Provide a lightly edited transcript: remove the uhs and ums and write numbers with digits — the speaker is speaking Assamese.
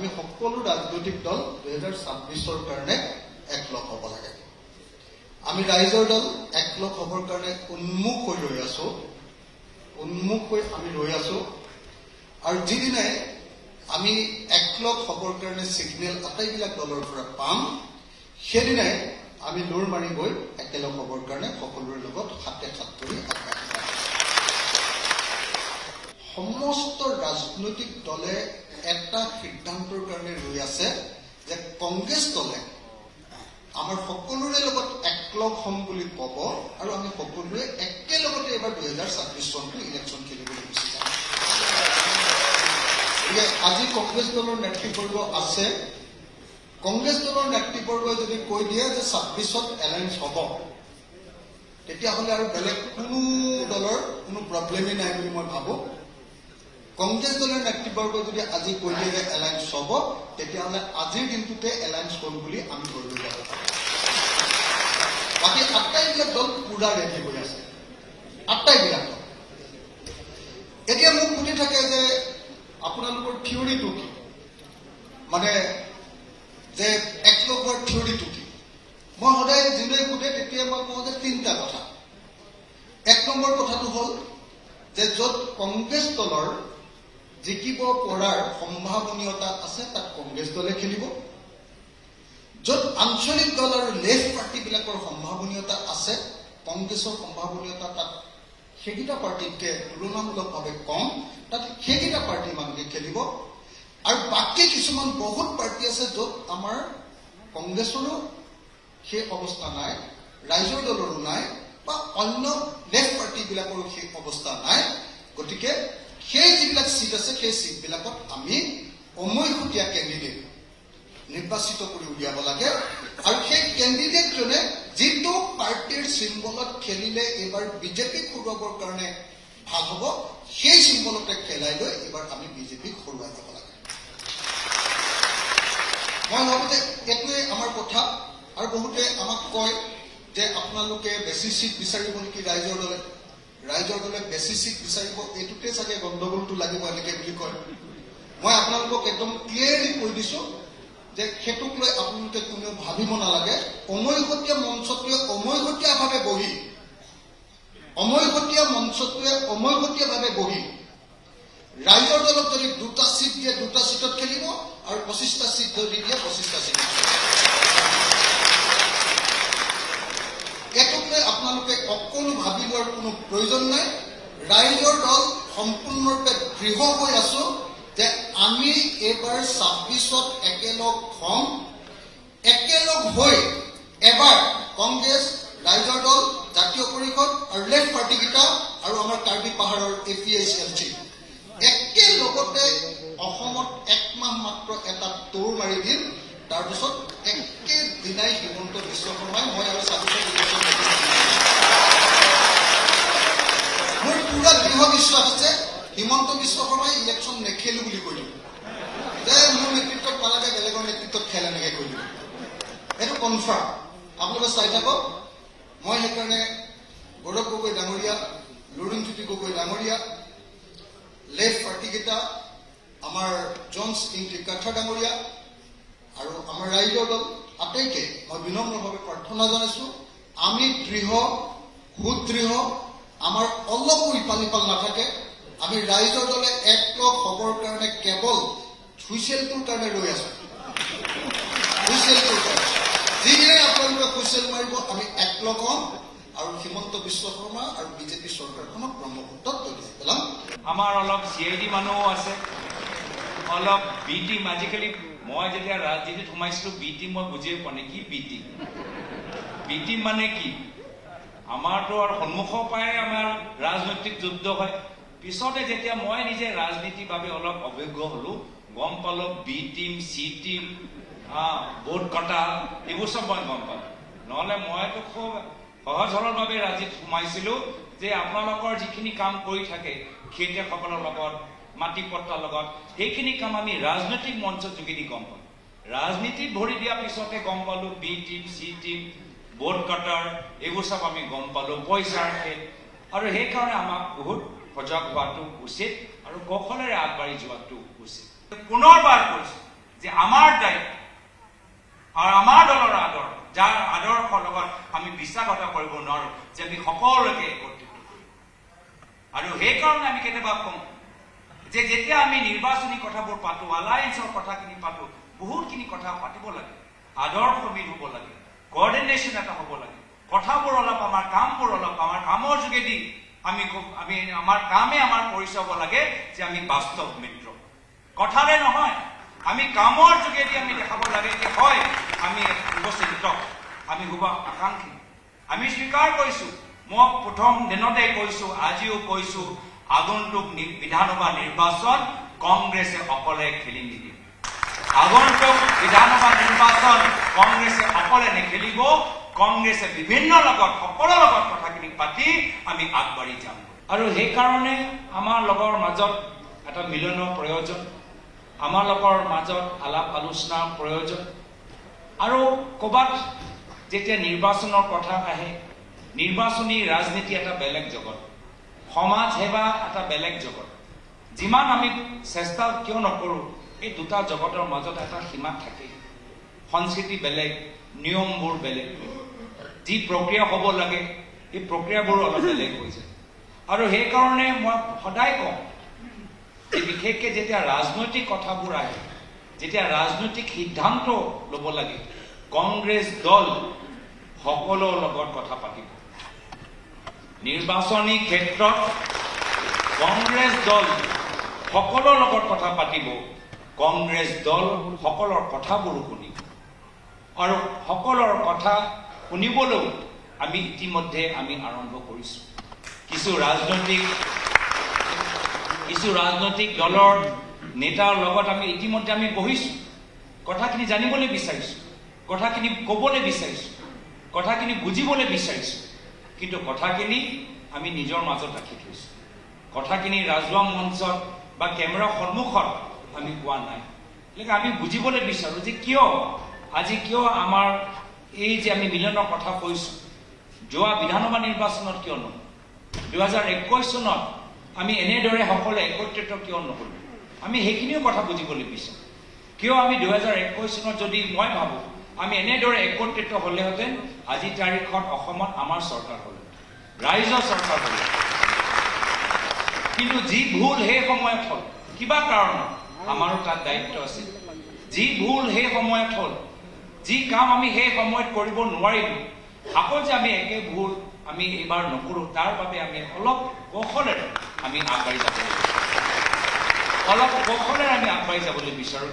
আমি সকলো ৰাজনৈতিক দল 2026ৰ কাৰণে একলগ হ'ব লাগে। আমি ৰাইজৰ দল একলগ হ'বৰ কাৰণে উন্মুখ হৈ ৰৈ আছো, আৰু যিদিনাই আমি একলগ হ'বৰ কাৰণে ছিগনেল আটাইবিলাক দলৰ পৰা পাম, সেইদিনাই আমি দৌৰ মাৰি গৈ একেলগ হ'বৰ কাৰণে সকলোৰে লগত হাতে হাত ধৰি আগবাঢ়িম। সমস্ত ৰাজনৈতিক দলে এটা সিদ্ধান্তৰ কাৰণে ৰৈ আছে যে কংগ্ৰেছ দলে আমাৰ সকলোৰে লগত একলগ হ'ম বুলি ক'ব, আৰু আমি সকলোৱে একেলগতে এবাৰ 2026 চনটো ইলেকশ্যন খেলিবলৈ গুচি যাম। আজি কংগ্ৰেছ দলৰ নেতৃবৰ্গ আছে, কংগ্ৰেছ দলৰ নেতৃবৰ্গই যদি কৈ দিয়ে যে 26ত এলায়েন্স হ'ব, তেতিয়াহ'লে আৰু বেলেগ কোনো দলৰ কোনো প্ৰব্লেমেই নাই বুলি মই ভাবোঁ। কংগ্ৰেছ দলৰ নেতৃবৰ্গ যদি আজি কৈ দিয়ে যে এলায়েন্স হ'ব, তেতিয়াহ'লে আজিৰ দিনটোতে এলায়েন্স হ'ল বুলি আমি ধৰি যাব পাৰোঁ। বাকী আটাইবিলাক দল পুৰা ৰেডি হৈ আছে, আটাইবিলাক দল। এতিয়া মোক সুধি থাকে যে আপোনালোকৰ থিয়ৰিটো কি, মানে যে একলগ হোৱাৰ থিয়ৰিটো কি? মই সদায় যোনে সোধে তেতিয়া মই কওঁ যে 3টা কথা। 1 নম্বৰ কথাটো হ'ল যে য'ত কংগ্ৰেছ দলৰ জিকিব পৰাৰ সম্ভাৱনীয়তা আছে তাত কংগ্ৰেছ দলে খেলিব, য'ত আঞ্চলিক দল আৰু লেফ্ট পাৰ্টিবিলাকৰ সম্ভাৱনীয়তা আছে, কংগ্ৰেছৰ সম্ভাৱনীয়তা তাত সেইকেইটা পাৰ্টিতকে তুলনামূলকভাৱে কম, তাত সেইকেইটা পাৰ্টিৰ মানুহে খেলিব। আৰু বাকী কিছুমান বহুত পাৰ্টি আছে য'ত আমাৰ কংগ্ৰেছৰো সেই অৱস্থা নাই, ৰাইজৰ দলৰো নাই, বা অন্য লেফ্ট পাৰ্টিবিলাকৰো সেই অৱস্থা নাই। গতিকে সেই যিবিলাক চিট আছে সেই চিটবিলাকত আমি অমৈখুটীয়া কেণ্ডিডেট নিৰ্বাচিত কৰি উলিয়াব লাগে, আৰু সেই কেণ্ডিডেটজনে যিটো পাৰ্টিৰ চিম্বলত খেলিলে এইবাৰ বিজেপিক হৰুৱাবৰ কাৰণে ভাল হ'ব, সেই চিম্বলতে খেলাই লৈ এইবাৰ আমি বিজেপিক হৰুৱাই যাব লাগে। মই ভাবোঁ যে এইটোৱে আমাৰ কথা। আৰু বহুতে আমাক কয় যে আপোনালোকে বেছি চিট বিচাৰিব নেকি ৰাইজৰ দলে, ৰাইজৰ দলে বেছি চিট বিচাৰিব, এইটোতে চাগে গণ্ডগোলটো লাগিব এনেকে বুলি কয়। মই আপোনালোকক একদম ক্লিয়াৰলি কৈ দিছোঁ যে সেইটোক লৈ আপোনালোকে কোনেও ভাবিব নালাগে। অমৈখতীয়া মঞ্চটোৱে অমৈখতীয়াভাৱে বহি ৰাইজৰ দলক যদি 2টা চিট দিয়ে 2টা চিটত খেলিব, আৰু 25টা চিট যদি দিয়ে 25টা চিট। এইটোক লৈ আপোনালোকে অকণো ভাবি লোৱাৰ কোনো প্ৰয়োজন নাই। ৰাইজৰ দল সম্পূৰ্ণৰূপে দৃঢ় হৈ আছো যে আমি এইবাৰ 26ত একেলগ হ'ম, একেলগ হৈ এবাৰ কংগ্ৰেছ, ৰাইজৰ দল, জাতীয় পৰিষদ আৰু লেফ্ট পাৰ্টিকেইটা আৰু আমাৰ কাৰ্বি পাহাৰৰ APSLG একেলগতে অসমত 1 মাহ মাত্ৰ এটা দৌৰ মাৰি দিম। তাৰপিছত একেদিনাই হিমন্ত বিশ্ব শৰ্মাই মই আৰু 26ত ইলেকশ্যন মোৰ পুৰা দৃঢ় বিশ্বাস আছে হিমন্ত বিশ্ব শৰ্মাই ইলেকশ্যন নেখেলো বুলি কৈ দিব, যে মোৰ নেতৃত্বত নালাগে বেলেগৰ নেতৃত্বত খেল এনেকে কৈ দিব। এইটো কনফাৰ্ম, আপোনালোকে চাই থাকক। মই সেইকাৰণে গৌৰৱ গগৈ ডাঙৰীয়া, লুৰিণজ্যোতি গগৈ ডাঙৰীয়া, লেফ্ট পাৰ্টিকেইটা, আমাৰ জনছ ইংকাঠা ডাঙৰীয়া আৰু আমাৰ ৰাইজৰ দল আটাইকে মই বিনম্ৰভাৱে প্ৰাৰ্থনা জনাইছো, আমি দৃঢ়, সুদৃঢ়, আমাৰ অলপো ইফাল সিফাল নাথাকে। আমি ৰাইজৰ দলে একলগ হ'বৰ কাৰণে কেৱল হুইচেলটোৰ কাৰণে ৰৈ আছো, হুইচেলটোৰ কাৰণে। যিদিনাই আপোনালোকে হুইচেল মাৰিব আমি একলগ হ'ম, আৰু হিমন্ত বিশ্ব শৰ্মা আৰু বিজেপি চৰকাৰখনক ব্ৰহ্মপুত্ৰত দলিয়াই পেলাম। আমাৰ অলপ CID মানুহো আছে, অলপ বি টিম। আজিকালি মই যেতিয়া ৰাজনীতিত সোমাইছিলো বি টিম মই বুজিয়ে পোৱা নাই কি বি টিম মানে কি। আমাৰতো আৰু সন্মুখৰ পৰাই আমাৰ ৰাজনৈতিক যুদ্ধ হয়। পিছতে যেতিয়া মই নিজে ৰাজনীতিৰ বাবে অলপ অভিজ্ঞ হলো, গম পালো B team, C team, vote কটা, এইবোৰ চব মই গম পালো। নহলে মইতো খুব সহজ সৰলভাৱে ৰাজনীতিত সোমাইছিলো যে আপোনালোকৰ যিখিনি কাম কৰি থাকে খেতিয়কসকলৰ লগত, মাটি পট্টাৰ লগত, সেইখিনি কাম আমি ৰাজনৈতিক মঞ্চৰ যোগেদি গম পালো। ৰাজনীতিত ভৰি দিয়াৰ পিছতে গম পালো B team, C team, vote কটাৰ, এইবোৰ চব আমি গম পালো, পইচাৰ খেল। আৰু সেইকাৰণে আমাক বহুত সজাগ হোৱাটো উচিত আৰু কৌশলেৰে আগবাঢ়ি যোৱাটো উচিত। পুনৰবাৰ কৈছো কৰিব নোৱাৰো যে আমি সকলোকে একত্ৰিত কৰিম। আৰু সেইকাৰণে আমি কেতিয়াবা কওঁ যে যেতিয়া আমি নিৰ্বাচনী কথাবোৰ পাতো, এলায়েন্সৰ কথাখিনি পাতো, বহুতখিনি কথা পাতিব লাগে, আদৰ্শবিদ হ'ব লাগে, কোঅৰ্ডিনেশ্যন এটা হ'ব লাগে, কথাবোৰ অলপ আমাৰ কামবোৰ অলপ আমাৰ কামৰ যোগেদি আমি আমাৰ কামে আমাৰ পৰিচয় হ'ব লাগে যে আমি বাস্তৱ মিত্ৰ, কথাৰে নহয়, আমি কামৰ যোগেদি আমি দেখাব লাগে যে হয় আমি শুভচিন্তক, আমি শুভ আকাংক্ষী। আমি স্বীকাৰ কৰিছো, মই প্ৰথম দিনতে কৈছো, আজিও কৈছো, আগন্তুক বিধানসভা নিৰ্বাচন কংগ্ৰেছে অকলে খেলি নিদিয়ে। আগন্তুক বিধানসভা নিৰ্বাচন কংগ্ৰেছে অকলে নেখেলিব, কংগ্ৰেছে বিভিন্ন লগত সকলৰ লগত কথাখিনি পাতি আমি আগবাঢ়ি যাম। আৰু সেইকাৰণে আমাৰ লগৰ মাজত এটা মিলনৰ প্ৰয়োজন, আমাৰ লগৰ মাজত আলাপ আলোচনাৰ প্ৰয়োজন। আৰু ক'ৰবাত যেতিয়া নিৰ্বাচনৰ কথা আহে, নিৰ্বাচনী ৰাজনীতি এটা বেলেগ জগত, সমাজ সেৱা এটা বেলেগ জগত। যিমান আমি চেষ্টা কিয় নকৰোঁ, এই দুটা জগতৰ মাজত এটা সীমা থাকে। সংস্কৃতি বেলেগ, নিয়মবোৰ বেলেগ, যি প্ৰক্ৰিয়া হ'ব লাগে এই প্ৰক্ৰিয়াবোৰ অলপ বেলেগ হৈ যায়। আৰু সেইকাৰণে মই সদায় কওঁ যে বিশেষকৈ যেতিয়া ৰাজনৈতিক কথাবোৰ আহে, যেতিয়া ৰাজনৈতিক সিদ্ধান্ত ল'ব লাগে, কংগ্ৰেছ দল সকলোৰ লগত কথা পাতিব। নিৰ্বাচনী ক্ষেত্ৰত কংগ্ৰেছ দল সকলোৰ লগত কথা পাতিব, কংগ্ৰেছ দল সকলৰ কথাবোৰো শুনিব। আৰু সকলৰ কথা শুনিবলৈও আমি ইতিমধ্যে আমি আৰম্ভ কৰিছোঁ। কিছু ৰাজনৈতিক দলৰ নেতাৰ লগত আমি ইতিমধ্যে আমি বহিছোঁ, কথাখিনি জানিবলৈ বিচাৰিছোঁ, কথাখিনি ক'বলৈ বিচাৰিছোঁ, কথাখিনি বুজিবলৈ বিচাৰিছোঁ। কিন্তু কথাখিনি আমি নিজৰ মাজত ৰাখি থৈছোঁ, কথাখিনি ৰাজহুৱা মঞ্চত বা কেমেৰাৰ সন্মুখত আমি কোৱা নাই। গতিকে আমি বুজিবলৈ বিচাৰোঁ যে আজি কিয় আমাৰ এই যে আমি মিলনৰ কথা কৈছোঁ, যোৱা বিধানসভা নিৰ্বাচনত কিয় নহয়, 2021 চনত আমি এনেদৰে সকলোৱে একত্ৰিত কিয় নহ'লো, আমি সেইখিনিও কথা বুজিবলৈ বিচাৰোঁ। কিয় আমি 2021 চনত যদি মই ভাবোঁ আমি এনেদৰে একত্ৰিত হ'লেহেঁতেন, আজি তাৰিখত অসমত আমাৰ চৰকাৰ হ'ল, ৰাইজৰ চৰকাৰ হ'ল। কিন্তু যি ভুল সেই সময়ত হ'ল, কিবা কাৰণত আমাৰো তাত দায়িত্ব আছিল, যি ভুল সেই সময়ত হ'ল, যি কাম আমি সেই সময়ত কৰিব নোৱাৰিলোঁ, আকৌ যে আমি একে ভুল আমি এইবাৰ নকৰোঁ, তাৰ বাবে আমি অলপ কৌশলেৰে আমি আগবাঢ়ি যাব লাগিব, অলপ কৌশলেৰে আমি আগবাঢ়ি যাবলৈ বিচাৰোঁ।